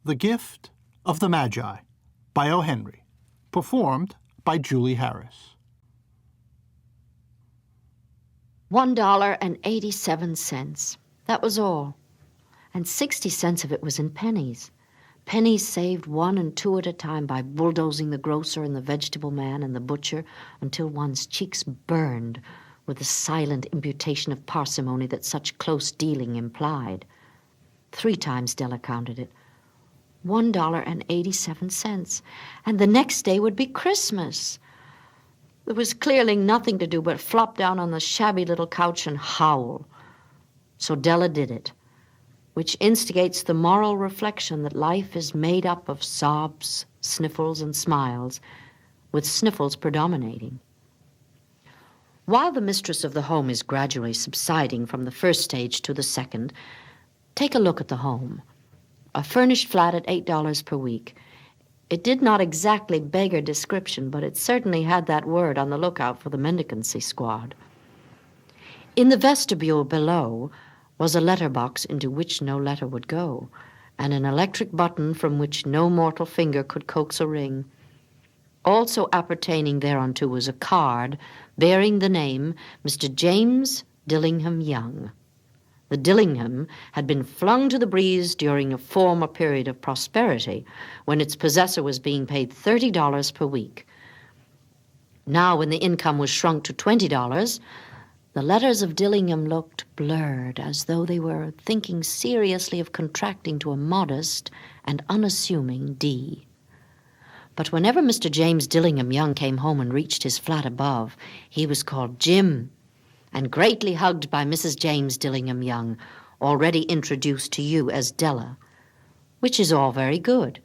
The Gift of the Magi by O. Henry, performed by Julie Harris. $1.87. That was all. And 60 cents of it was in pennies. Pennies saved 1 and 2 at a time by bulldozing the grocer and the vegetable man and the butcher until one's cheeks burned with the silent imputation of parsimony that such close dealing implied. 3 times Della counted it. $1.87. And the next day would be Christmas. There was clearly nothing to do but flop down on the shabby little couch and howl. So Della did it, which instigates the moral reflection that life is made up of sobs, sniffles, and smiles, with sniffles predominating. While the mistress of the home is gradually subsiding from the first stage to the second, take a look at the home. A furnished flat at $8 per week. It did not exactly beg her description, but it certainly had that word on the lookout for the mendicancy squad. In the vestibule below was a letterbox into which no letter would go, and an electric button from which no mortal finger could coax a ring. Also appertaining thereunto was a card bearing the name Mr. James Dillingham Young. The Dillingham had been flung to the breeze during a former period of prosperity when its possessor was being paid $30 per week. Now, when the income was shrunk to $20, the letters of Dillingham looked blurred, as though they were thinking seriously of contracting to a modest and unassuming D. But whenever Mr. James Dillingham Young came home and reached his flat above, he was called Jim, and greatly hugged by Mrs. James Dillingham Young, already introduced to you as Della, which is all very good.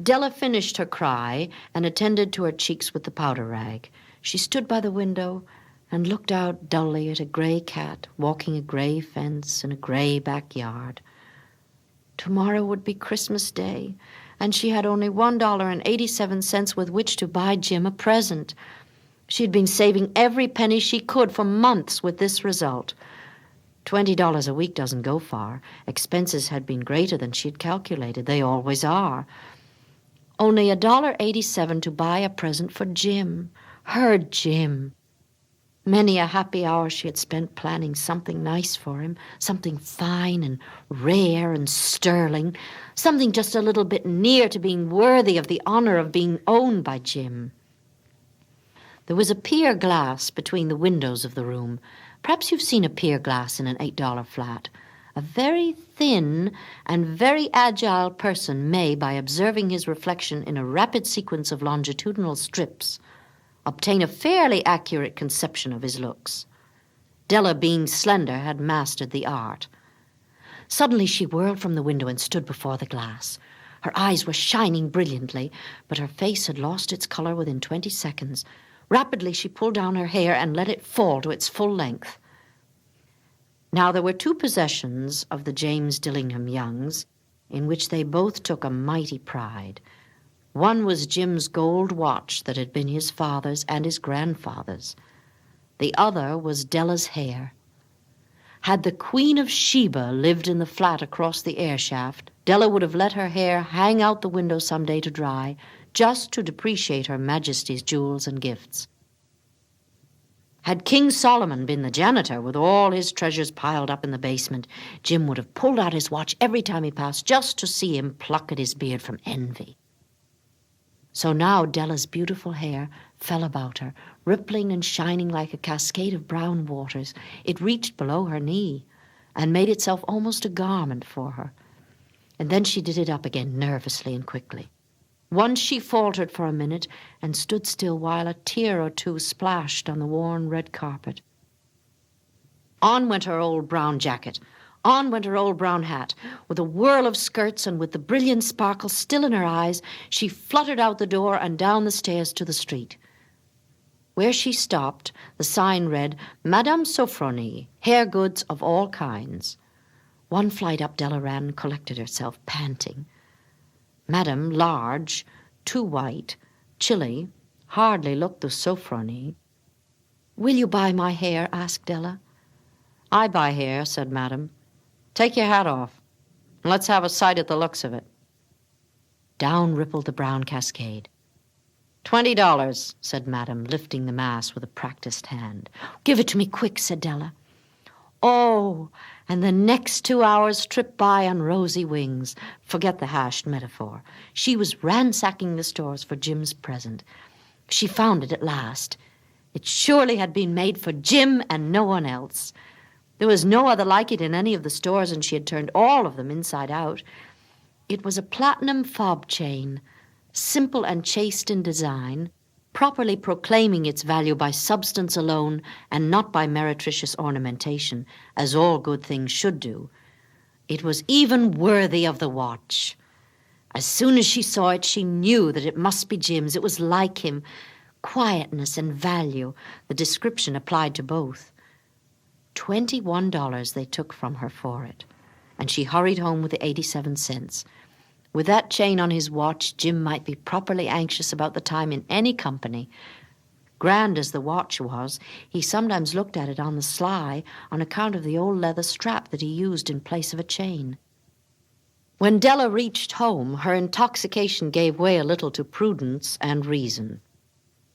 Della finished her cry and attended to her cheeks with the powder rag. She stood by the window and looked out dully at a gray cat walking a gray fence in a gray backyard. Tomorrow would be Christmas Day, and she had only $1.87 with which to buy Jim a present. She had been saving every penny she could for months with this result. $20 a week doesn't go far. Expenses had been greater than she had calculated. They always are. Only $1.87 to buy a present for Jim. Her Jim. Many a happy hour she had spent planning something nice for him, something fine and rare and sterling, something just a little bit near to being worthy of the honor of being owned by Jim. There was a pier glass between the windows of the room. Perhaps you've seen a pier glass in an $8 flat. A very thin and very agile person may, by observing his reflection in a rapid sequence of longitudinal strips, obtain a fairly accurate conception of his looks. Della, being slender, had mastered the art. Suddenly she whirled from the window and stood before the glass. Her eyes were shining brilliantly, but her face had lost its color within 20 seconds. Rapidly, she pulled down her hair and let it fall to its full length. Now, there were 2 possessions of the James Dillingham Youngs in which they both took a mighty pride. One was Jim's gold watch that had been his father's and his grandfather's. The other was Della's hair. Had the Queen of Sheba lived in the flat across the air shaft, Della would have let her hair hang out the window some day to dry, just to depreciate Her Majesty's jewels and gifts. Had King Solomon been the janitor with all his treasures piled up in the basement, Jim would have pulled out his watch every time he passed just to see him pluck at his beard from envy. So now Della's beautiful hair fell about her, rippling and shining like a cascade of brown waters. It reached below her knee and made itself almost a garment for her. And then she did it up again nervously and quickly. Once she faltered for a minute and stood still while a tear or 2 splashed on the worn red carpet. On went her old brown jacket. On went her old brown hat. With a whirl of skirts and with the brilliant sparkle still in her eyes, she fluttered out the door and down the stairs to the street. Where she stopped, the sign read, Madame Sofronie, hair goods of all kinds. One flight up Della ran and collected herself, panting. Madame, large, too white, chilly, hardly looked the Sofronie. Will you buy my hair? Asked Della. I buy hair, said Madame. Take your hat off. Let's have a sight at the looks of it. Down rippled the brown cascade. $20, said Madame, lifting the mass with a practiced hand. Give it to me quick, said Della. Oh, and the next 2 hours tripped by on rosy wings. Forget the hashed metaphor. She was ransacking the stores for Jim's present. She found it at last. It surely had been made for Jim and no one else. There was no other like it in any of the stores, and she had turned all of them inside out. It was a platinum fob chain, simple and chaste in design, properly proclaiming its value by substance alone and not by meretricious ornamentation, as all good things should do. It was even worthy of the watch. As soon as she saw it, she knew that it must be Jim's. It was like him. Quietness and value, the description applied to both. $21 they took from her for it, and she hurried home with the 87 cents. With that chain on his watch, Jim might be properly anxious about the time in any company. Grand as the watch was, he sometimes looked at it on the sly on account of the old leather strap that he used in place of a chain. When Della reached home, her intoxication gave way a little to prudence and reason.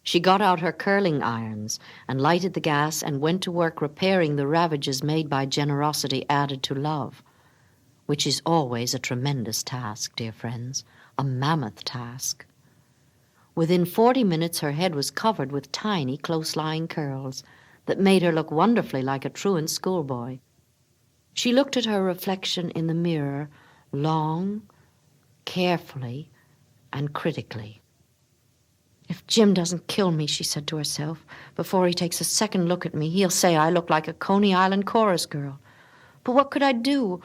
She got out her curling irons and lighted the gas and went to work repairing the ravages made by generosity added to love, which is always a tremendous task, dear friends, a mammoth task. Within 40 minutes, her head was covered with tiny, close-lying curls that made her look wonderfully like a truant schoolboy. She looked at her reflection in the mirror long, carefully, and critically. If Jim doesn't kill me, she said to herself, before he takes a second look at me, he'll say I look like a Coney Island chorus girl. But what could I do?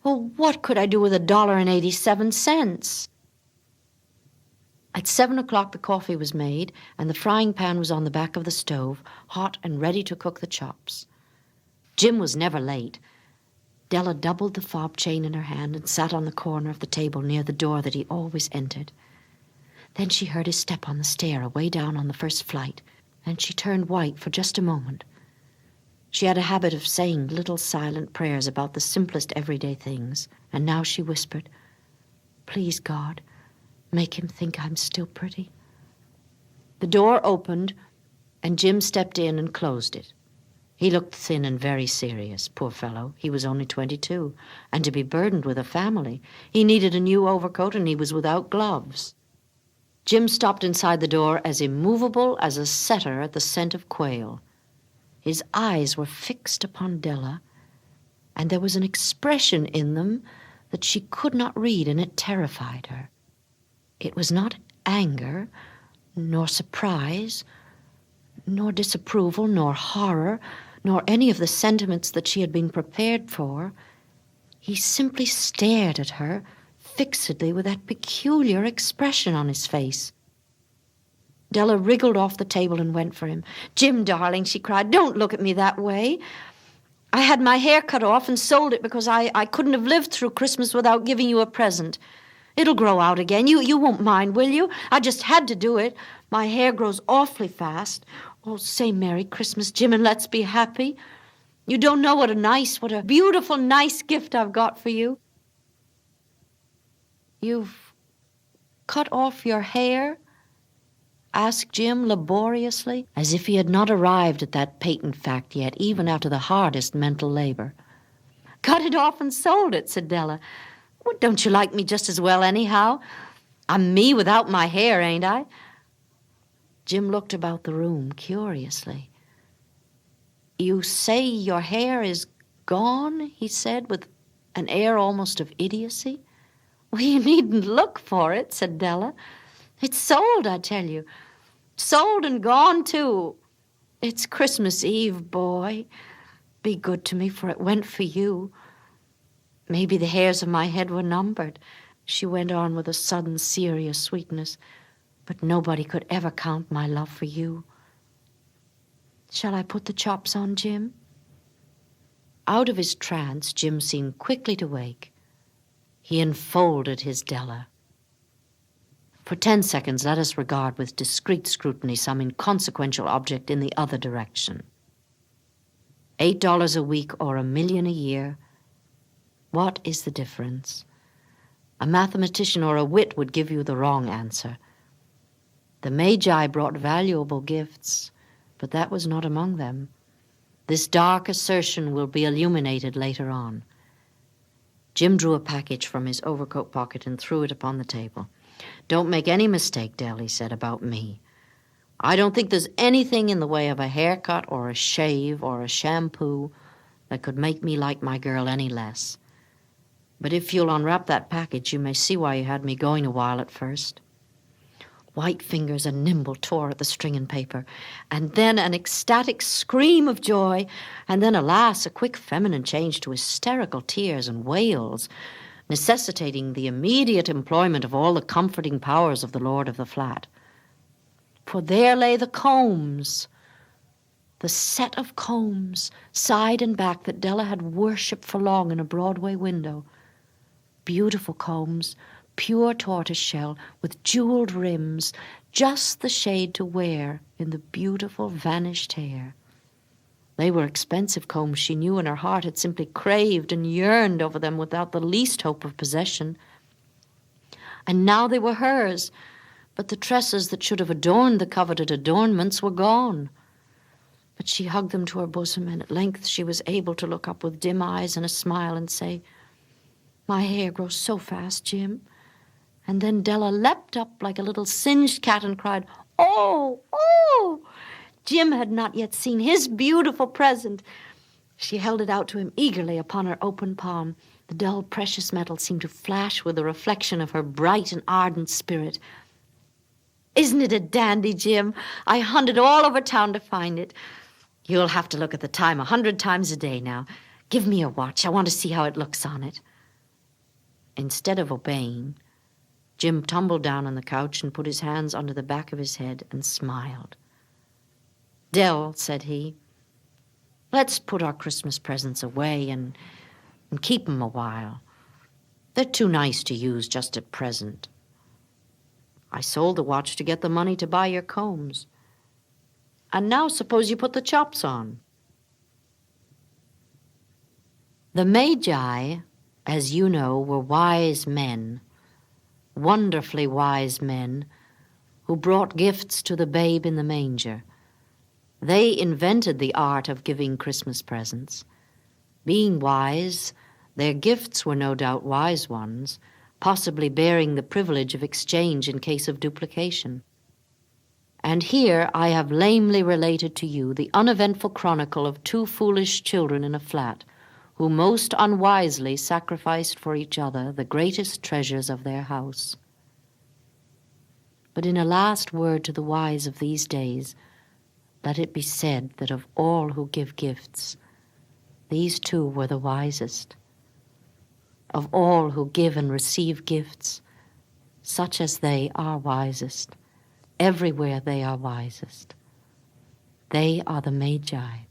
Well, what could I do with $1.87? At 7 o'clock, the coffee was made, and the frying pan was on the back of the stove, hot and ready to cook the chops. Jim was never late. Della doubled the fob chain in her hand and sat on the corner of the table near the door that he always entered. Then she heard his step on the stair away down on the first flight, and she turned white for just a moment. She had a habit of saying little silent prayers about the simplest everyday things, and now she whispered, "Please, God, make him think I'm still pretty." The door opened, and Jim stepped in and closed it. He looked thin and very serious, poor fellow. He was only 22, and to be burdened with a family. He needed a new overcoat, and he was without gloves. Jim stopped inside the door as immovable as a setter at the scent of quail. His eyes were fixed upon Della, and there was an expression in them that she could not read, and it terrified her. It was not anger, nor surprise, nor disapproval, nor horror, nor any of the sentiments that she had been prepared for. He simply stared at her fixedly with that peculiar expression on his face. Della wriggled off the table and went for him. "Jim, darling," she cried, "don't look at me that way. I had my hair cut off and sold it because I couldn't have lived through Christmas without giving you a present. It'll grow out again. You won't mind, will you? I just had to do it. My hair grows awfully fast. Oh, say Merry Christmas, Jim, and let's be happy. You don't know what a beautiful, nice gift I've got for you." "You've cut off your hair?" asked Jim laboriously, as if he had not arrived at that patent fact yet, even after the hardest mental labor. "Cut it off and sold it," said Della. "Well, don't you like me just as well anyhow? I'm me without my hair, ain't I?" Jim looked about the room curiously. "You say your hair is gone?" he said, with an air almost of idiocy. "Well, you needn't look for it," said Della. "It's sold, I tell you. Sold and gone, too. It's Christmas Eve, boy. Be good to me, for it went for you. Maybe the hairs of my head were numbered," she went on with a sudden serious sweetness, "but nobody could ever count my love for you. Shall I put the chops on, Jim?" Out of his trance, Jim seemed quickly to wake. He enfolded his Della. For 10 seconds, let us regard with discreet scrutiny some inconsequential object in the other direction. $8 a week or $1 million a year. What is the difference? A mathematician or a wit would give you the wrong answer. The Magi brought valuable gifts, but that was not among them. This dark assertion will be illuminated later on. Jim drew a package from his overcoat pocket and threw it upon the table. "Don't make any mistake, Del," he said, "about me. I don't think there's anything in the way of a haircut or a shave or a shampoo that could make me like my girl any less. But if you'll unwrap that package, you may see why you had me going a while at first." White fingers and nimble tore at the string and paper, and then an ecstatic scream of joy, and then, alas, a quick feminine change to hysterical tears and wails, necessitating the immediate employment of all the comforting powers of the lord of the flat. For there lay the combs, the set of combs, side and back, that Della had worshipped for long in a Broadway window. Beautiful combs, pure tortoiseshell, with jeweled rims, just the shade to wear in the beautiful vanished hair. They were expensive combs. She knew in her heart had simply craved and yearned over them without the least hope of possession. And now they were hers, but the tresses that should have adorned the coveted adornments were gone. But she hugged them to her bosom, and at length she was able to look up with dim eyes and a smile and say, "My hair grows so fast, Jim." And then Della leapt up like a little singed cat and cried, "Oh, oh!" Jim had not yet seen his beautiful present. She held it out to him eagerly upon her open palm. The dull, precious metal seemed to flash with the reflection of her bright and ardent spirit. "Isn't it a dandy, Jim? I hunted all over town to find it. You'll have to look at the time 100 times a day now. Give me your watch. I want to see how it looks on it." Instead of obeying, Jim tumbled down on the couch and put his hands under the back of his head and smiled. "Dell," said he, "let's put our Christmas presents away and keep 'em a while. They're too nice to use just at present. I sold the watch to get the money to buy your combs. And now suppose you put the chops on." The Magi, as you know, were wise men, wonderfully wise men, who brought gifts to the babe in the manger. They invented the art of giving Christmas presents. Being wise, their gifts were no doubt wise ones, possibly bearing the privilege of exchange in case of duplication. And here I have lamely related to you the uneventful chronicle of 2 foolish children in a flat, who most unwisely sacrificed for each other the greatest treasures of their house. But in a last word to the wise of these days, let it be said that of all who give gifts, these 2 were the wisest. Of all who give and receive gifts, such as they are wisest. Everywhere they are wisest. They are the Magi.